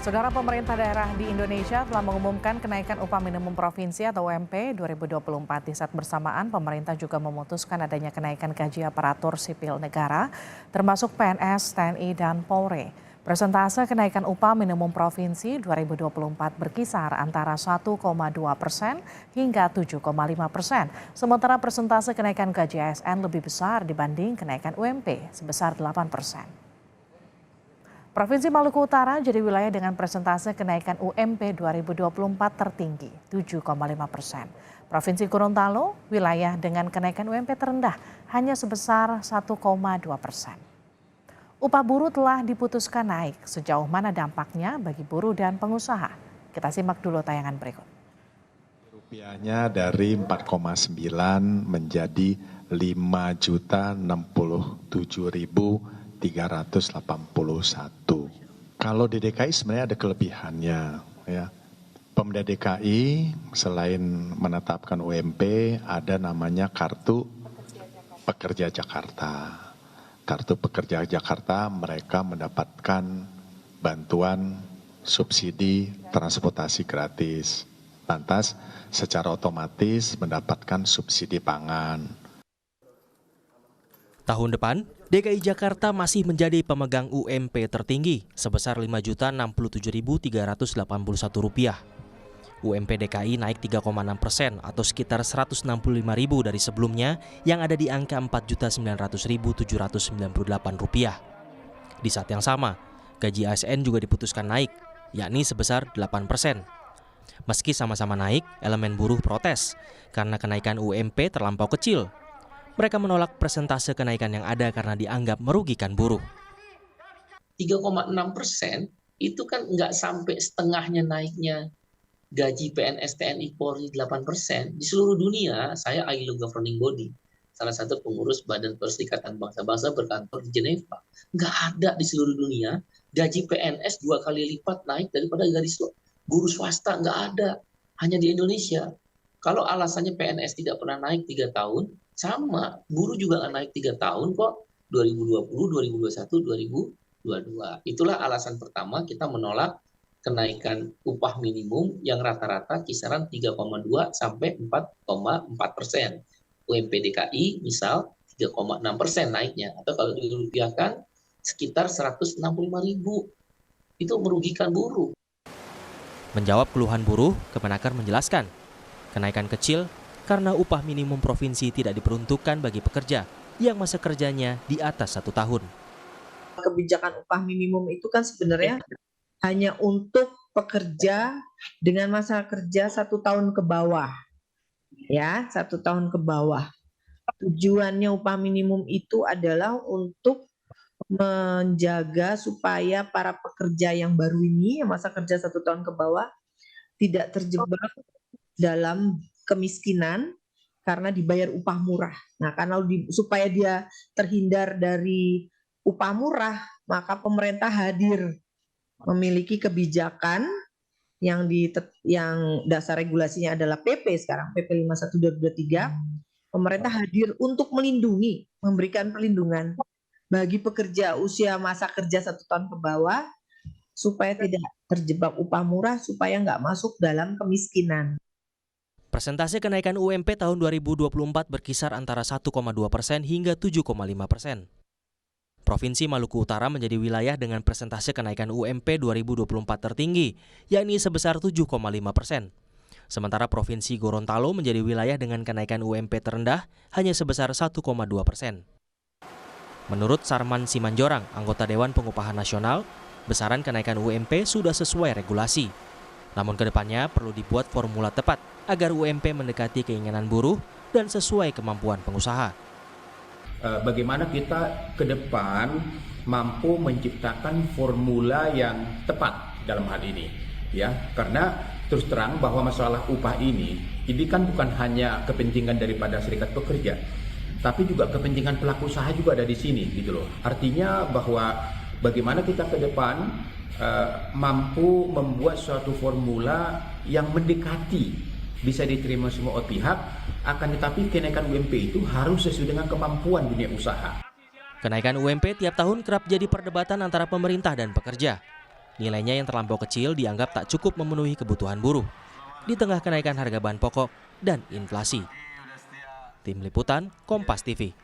Saudara, pemerintah daerah di Indonesia telah mengumumkan kenaikan upah minimum provinsi atau UMP 2024. Di saat bersamaan, pemerintah juga memutuskan adanya kenaikan gaji aparatur sipil negara, termasuk PNS, TNI, dan Polri. Persentase kenaikan upah minimum provinsi 2024 berkisar antara 1,2% hingga 7,5%. Sementara persentase kenaikan gaji ASN lebih besar dibanding kenaikan UMP sebesar 8%. Provinsi Maluku Utara jadi wilayah dengan persentase kenaikan UMP 2024 tertinggi, 7,5%. Provinsi Gorontalo, wilayah dengan kenaikan UMP terendah, hanya sebesar 1,2%. Upah buruh telah diputuskan naik, sejauh mana dampaknya bagi buruh dan pengusaha. Kita simak dulu tayangan berikut. Rupiahnya dari 4,9 menjadi 5.067.381. Kalau di DKI sebenarnya ada kelebihannya, ya. Pemda DKI selain menetapkan UMP ada namanya Kartu Pekerja Jakarta. Kartu Pekerja Jakarta mereka mendapatkan bantuan subsidi transportasi gratis. Lantas secara otomatis mendapatkan subsidi pangan. Tahun depan, DKI Jakarta masih menjadi pemegang UMP tertinggi sebesar Rp5.067.381. UMP DKI naik 3,6% atau sekitar Rp165.000 dari sebelumnya yang ada di angka Rp4.900.798. Di saat yang sama, gaji ASN juga diputuskan naik, yakni sebesar 8%. Meski sama-sama naik, elemen buruh protes karena kenaikan UMP terlampau kecil. Mereka menolak persentase kenaikan yang ada karena dianggap merugikan buruh. 3,6% itu kan nggak sampai setengahnya naiknya gaji PNS TNI Polri 8%. Di seluruh dunia, saya ILO Governing Body, salah satu pengurus Badan Perserikatan Bangsa-Bangsa berkantor di Jeneva. Nggak ada di seluruh dunia gaji PNS 2 kali lipat naik daripada gaji buruh swasta, nggak ada. Hanya di Indonesia. Kalau alasannya PNS tidak pernah naik 3 tahun, sama, buruh juga nggak naik 3 tahun kok, 2020, 2021, 2022. Itulah alasan pertama kita menolak kenaikan upah minimum yang rata-rata kisaran 3,2 sampai 4,4%. UMP DKI misal 3,6% naiknya, atau kalau dirupiahkan sekitar 165.000. Itu merugikan buruh. Menjawab keluhan buruh, Kemenaker menjelaskan, kenaikan kecil karena upah minimum provinsi tidak diperuntukkan bagi pekerja yang masa kerjanya di atas 1 tahun. Kebijakan upah minimum itu kan sebenarnya hanya untuk pekerja dengan masa kerja 1 tahun ke bawah. Ya, 1 tahun ke bawah. Tujuannya upah minimum itu adalah untuk menjaga supaya para pekerja yang baru ini, yang masa kerja 1 tahun ke bawah, tidak terjebak dalam kemiskinan karena dibayar upah murah. Nah, karena supaya dia terhindar dari upah murah, maka pemerintah hadir memiliki kebijakan yang dasar regulasinya adalah PP sekarang, PP 51/2023. Pemerintah hadir untuk melindungi, memberikan perlindungan bagi pekerja usia masa kerja 1 tahun ke bawah supaya tidak terjebak upah murah, supaya nggak masuk dalam kemiskinan. Persentase kenaikan UMP tahun 2024 berkisar antara 1,2% hingga 7,5%. Provinsi Maluku Utara menjadi wilayah dengan persentase kenaikan UMP 2024 tertinggi, yakni sebesar 7,5%. Sementara Provinsi Gorontalo menjadi wilayah dengan kenaikan UMP terendah, hanya sebesar 1,2%. Menurut Sarman Simanjorang, anggota Dewan Pengupahan Nasional, besaran kenaikan UMP sudah sesuai regulasi. Namun kedepannya perlu dibuat formula tepat agar UMP mendekati keinginan buruh dan sesuai kemampuan pengusaha. Bagaimana kita ke depan mampu menciptakan formula yang tepat dalam hal ini, ya, karena terus terang bahwa masalah upah ini kan bukan hanya kepentingan daripada serikat pekerja, tapi juga kepentingan pelaku usaha juga ada di sini, gitu loh. Artinya bahwa bagaimana kita ke depan mampu membuat suatu formula yang mendekati bisa diterima semua pihak, akan tetapi kenaikan UMP itu harus sesuai dengan kemampuan dunia usaha. Kenaikan UMP tiap tahun kerap jadi perdebatan antara pemerintah dan pekerja. Nilainya yang terlampau kecil dianggap tak cukup memenuhi kebutuhan buruh di tengah kenaikan harga bahan pokok dan inflasi. Tim Liputan, Kompas TV.